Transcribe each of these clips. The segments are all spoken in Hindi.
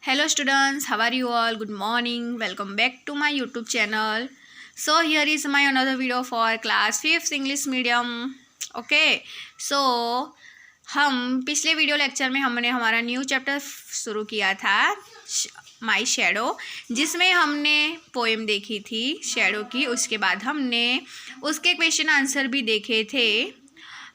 Hello students, how are you all? Good morning. Welcome back to my YouTube channel. So here is my another video for class 5th English medium. Okay. So हम पिछले वीडियो लेक्चर में हमने हमारा न्यू चैप्टर शुरू किया था माई शैडो, जिसमें हमने पोएम देखी थी शैडो की। उसके बाद हमने उसके क्वेश्चन आंसर भी देखे थे।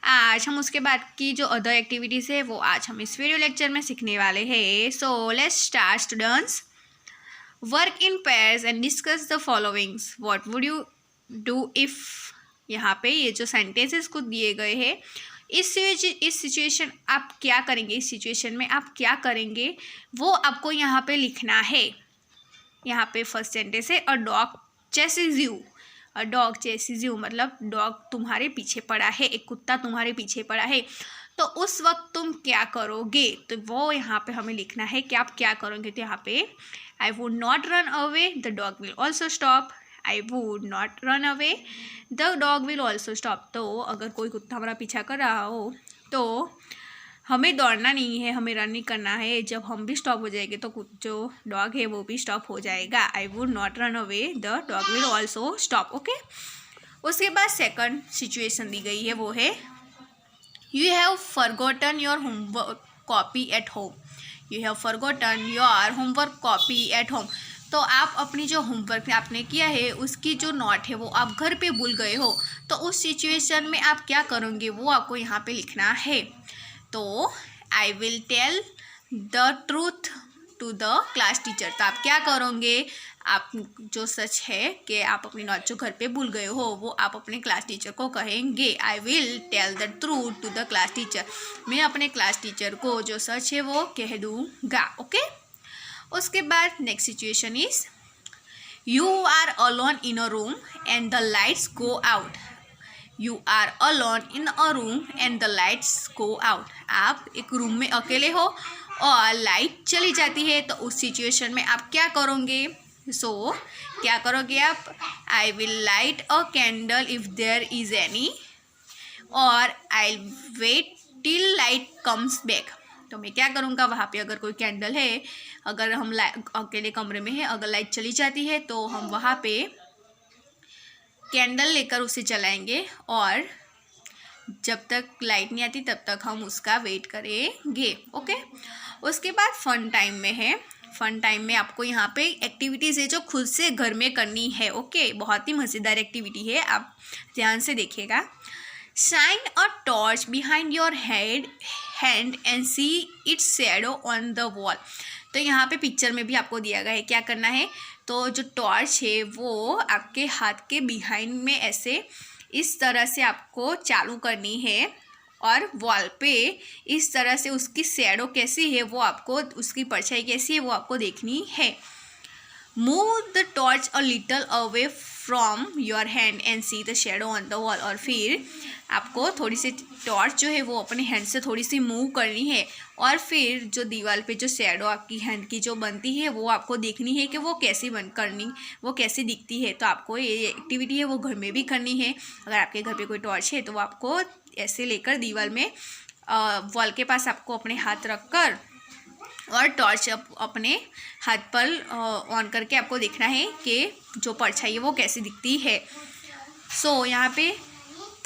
आज हम उसके बाद की जो अदर एक्टिविटीज़ है वो आज हम इस वीडियो लेक्चर में सीखने वाले हैं। So let's start students. Work in pairs and discuss the followings. What would you do if. यहाँ पे ये जो सेंटेंसेस कुछ दिए गए हैं, इस सिचुएशन आप क्या करेंगे, इस सिचुएशन में आप क्या करेंगे वो आपको यहाँ पे लिखना है। यहाँ पे फर्स्ट सेंटेंस है a dog chases you. A dog chases you मतलब डॉग तुम्हारे पीछे पड़ा है, एक कुत्ता तुम्हारे पीछे पड़ा है। तो उस वक्त तुम क्या करोगे, तो वो यहाँ पे हमें लिखना है कि आप क्या करोगे। तो यहाँ पे I would not run away, the dog will also stop. I would not run away, the dog will also stop. तो अगर कोई कुत्ता हमारा पीछा कर रहा हो तो हमें दौड़ना नहीं है, हमें रन नहीं करना है। जब हम भी स्टॉप हो जाएंगे तो जो डॉग है वो भी स्टॉप हो जाएगा। I would not run away, the dog will also stop. Okay. उसके बाद सेकंड सिचुएशन दी गई है, वो है you have forgotten your homework copy at home. You have forgotten your homework copy at home. तो आप अपनी जो होमवर्क आपने किया है उसकी जो नोट है वो आप घर पे भूल गए हो। तो उस सिचुएशन में आप क्या करोगे वो आपको यहाँ पे लिखना है। तो I will tell the truth to the class teacher. तो आप क्या करोगे, आप जो सच है कि आप अपनी नोट जो घर पे भूल गए हो वो आप अपने क्लास टीचर को कहेंगे। I will tell the truth to the class teacher. मैं अपने क्लास टीचर को जो सच है वो कह दूँगा। ओके। उसके बाद next situation is you are alone in a room and the lights go out. You are alone in a room and the lights go out. आप एक रूम में अकेले हो और लाइट चली जाती है, तो उस सिचुएशन में आप क्या करोगे। क्या करोगे आप, I will light a candle if there is any, और I wait till light comes back. तो मैं क्या करूँगा, वहाँ पे अगर कोई कैंडल है, अगर हम अकेले कमरे में है, अगर लाइट चली जाती है तो हम वहाँ पे कैंडल लेकर उसे जलाएंगे और जब तक लाइट नहीं आती तब तक हम उसका वेट करेंगे। ओके। उसके बाद फन टाइम में है। फन टाइम में आपको यहाँ पे एक्टिविटीज़ है जो खुद से घर में करनी है। ओके। बहुत ही मज़ेदार एक्टिविटी है, आप ध्यान से देखिएगा। Shine a torch behind your hand and see it's shadow on the wall. तो यहाँ पे पिक्चर में भी आपको दिया गया है क्या करना है। तो जो टॉर्च है वो आपके हाथ के बिहाइंड में ऐसे इस तरह से आपको चालू करनी है और वॉल पे इस तरह से उसकी शैडो कैसी है वो आपको, उसकी परछाई कैसी है वो आपको देखनी है। Move the torch a little away from your hand and see the shadow on the wall. और फिर आपको थोड़ी सी टॉर्च जो है वो अपने हैंड से थोड़ी सी मूव करनी है और फिर जो दीवार पे जो शेडो आपकी हैंड की जो बनती है वो आपको देखनी है कि वो कैसी वो कैसी दिखती है। तो आपको ये एक्टिविटी है वो घर में भी करनी है। अगर आपके घर पे कोई टॉर्च है तो वो आपको ऐसे लेकर दीवार में वॉल के पास आपको अपने हाथ रख कर और टॉर्च अपने हाथ पर ऑन करके आपको देखना है कि जो परछाई है वो कैसी दिखती है। यहाँ पे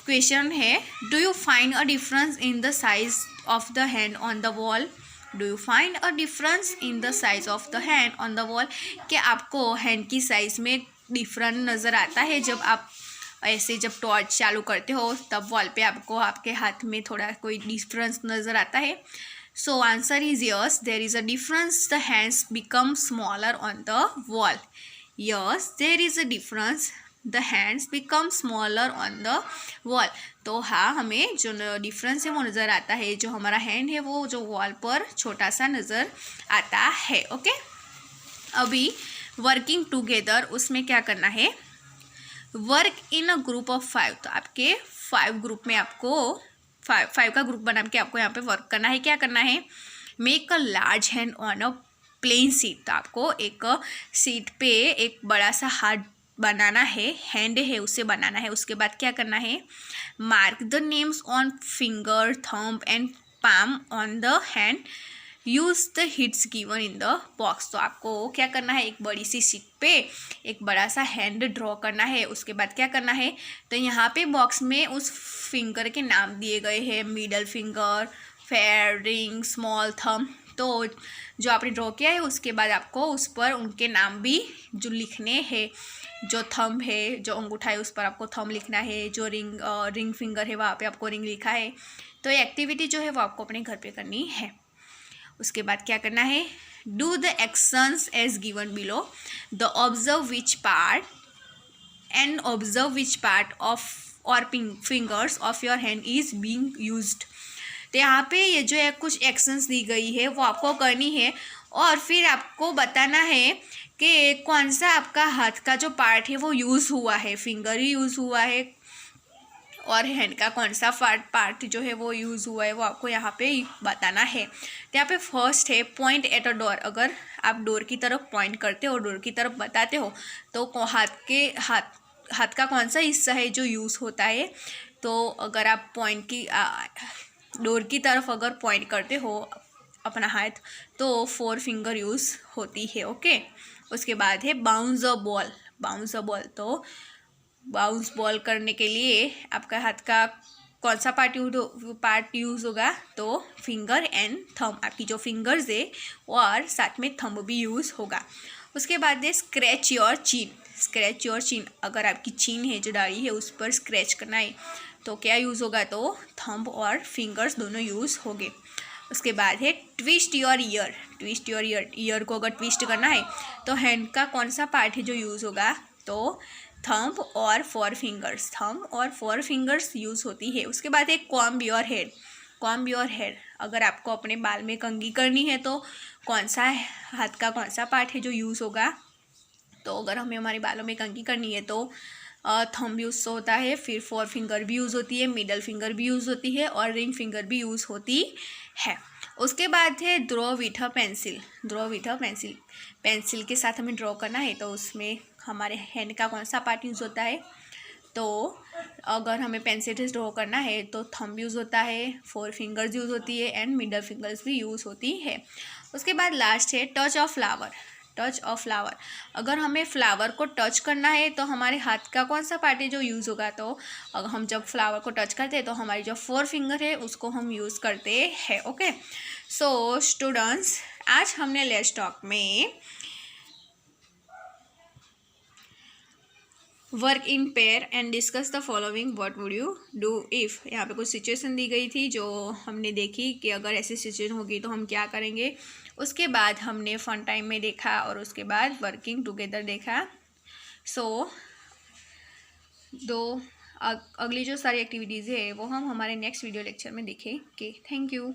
क्वेश्चन है, do you find a difference in the size of the hand on the wall. Do you find a difference in the size of the hand on the wall. क्या आपको हैंड की साइज़ में डिफरेंट नज़र आता है जब आप ऐसे जब टॉर्च चालू करते हो तब वॉल पे आपको आपके हाथ में थोड़ा कोई डिफरेंस नज़र आता है। So answer is yes, there is a difference. The hands become smaller on the wall. Yes, there is a difference. The hands become smaller on the wall. तो हाँ, हमें जो डिफरेंस है वो नज़र आता है, जो हमारा हैंड है वो जो वॉल पर छोटा सा नज़र आता है। ओके। अभी वर्किंग टुगेदर, उसमें क्या करना है, work in a group of 5। तो आपके 5 ग्रुप में आपको 5 का ग्रुप बना के आपको यहाँ पे वर्क करना है। क्या करना है, make a large hand on a plain seat. तो आपको एक सीट पे एक बड़ा सा हार्ट बनाना है, हैंड है उसे बनाना है। उसके बाद क्या करना है, mark the names on finger, thumb and palm on the hand use the hits given in the box. तो आपको क्या करना है, एक बड़ी सी शीट पे एक बड़ा सा हैंड ड्रॉ करना है। उसके बाद क्या करना है, तो यहाँ पे बॉक्स में उस फिंगर के नाम दिए गए हैं, middle finger, fair, ring, small thumb. तो जो आपने ड्रॉ किया है उसके बाद आपको उस पर उनके नाम भी जो लिखने हैं। जो थंब है, जो अंगूठा है उस पर आपको थंब लिखना है, जो रिंग फिंगर है वहाँ पे आपको रिंग लिखा है। तो ये एक्टिविटी जो है वो आपको अपने घर पे करनी है। उसके बाद क्या करना है, do the actions as given below the observe which part and observe which part of और fingers of your hand is being used. तो यहाँ पे ये जो है कुछ एक्शंस दी गई है वो आपको करनी है और फिर आपको बताना है कि कौन सा आपका हाथ का जो पार्ट है वो यूज़ हुआ है, फिंगर ही यूज़ हुआ है और हैंड का कौन सा पार्ट जो है वो यूज़ हुआ है वो आपको यहाँ पे बताना है। तो यहाँ पे फर्स्ट है पॉइंट एट अ डोर। अगर आप डोर की तरफ पॉइंट करते हो, डोर की तरफ बताते हो, तो हाथ का कौन सा हिस्सा है जो यूज़ होता है। तो अगर आप डोर की तरफ अगर पॉइंट करते हो अपना हाथ, तो 4 फिंगर यूज़ होती है। ओके, उसके बाद है bounce a ball. Bounce a ball, तो बाउंस बॉल करने के लिए आपका हाथ का कौन सा पार्ट यूज़ होगा, तो फिंगर एंड थंब। आपकी जो फिंगर्स है और साथ में थंब भी यूज़ होगा। उसके बाद है scratch your chin. Scratch your chin, अगर आपकी चिन है जो दाढ़ी है उस पर स्क्रैच करना है तो क्या यूज़ होगा, तो थंब और फिंगर्स दोनों यूज़ होंगे। उसके बाद है twist your year. Twist your year को अगर ट्विस्ट करना है तो हैंड का कौन सा पार्ट है जो यूज़ होगा, तो थंब और 4 फिंगर्स। थंब और 4 फिंगर्स यूज़ होती है। उसके बाद है comb your hair. Comb your hair, अगर आपको अपने बाल में कंघी करनी है तो कौन सा हाथ का कौन सा पार्ट है जो यूज़ होगा, तो अगर हमें हमारे बालों में कंघी करनी है तो थंब यूज़ होता है, फिर 4 फिंगर भी यूज़ होती है, मिडल फिंगर भी यूज़ होती है और रिंग फिंगर भी यूज़ होती है। उसके बाद है draw with a pencil. Draw with a pencil, pencil के साथ हमें ड्रॉ करना है तो उसमें हमारे हैंड का कौन सा पार्ट यूज़ होता है, तो अगर हमें पेंसिल से ड्रॉ करना है तो थंब यूज़ होता है, 4 फिंगर्स यूज़ होती है एंड मिडल फिंगर्स भी यूज़ होती है। उसके बाद लास्ट है touch of flower. Touch of flower, अगर हमें फ्लावर को टच करना है तो हमारे हाथ का कौन सा पार्ट है जो यूज़ होगा, तो अगर हम जब फ्लावर को टच करते हैं तो हमारी जो 4 फिंगर है उसको हम यूज़ करते हैं। ओके, सो स्टूडेंट्स, आज हमने लेट्स टॉक में work in pair and discuss the following, what would you do if. यहाँ पे कुछ सिचुएशन दी गई थी जो हमने देखी कि अगर ऐसी सिचुएशन होगी तो हम क्या करेंगे। उसके बाद हमने फन टाइम में देखा और उसके बाद वर्किंग टुगेदर देखा। सो अगली जो सारी एक्टिविटीज़ है वो हम हमारे नेक्स्ट वीडियो लेक्चर में देखेंगे। Thank you.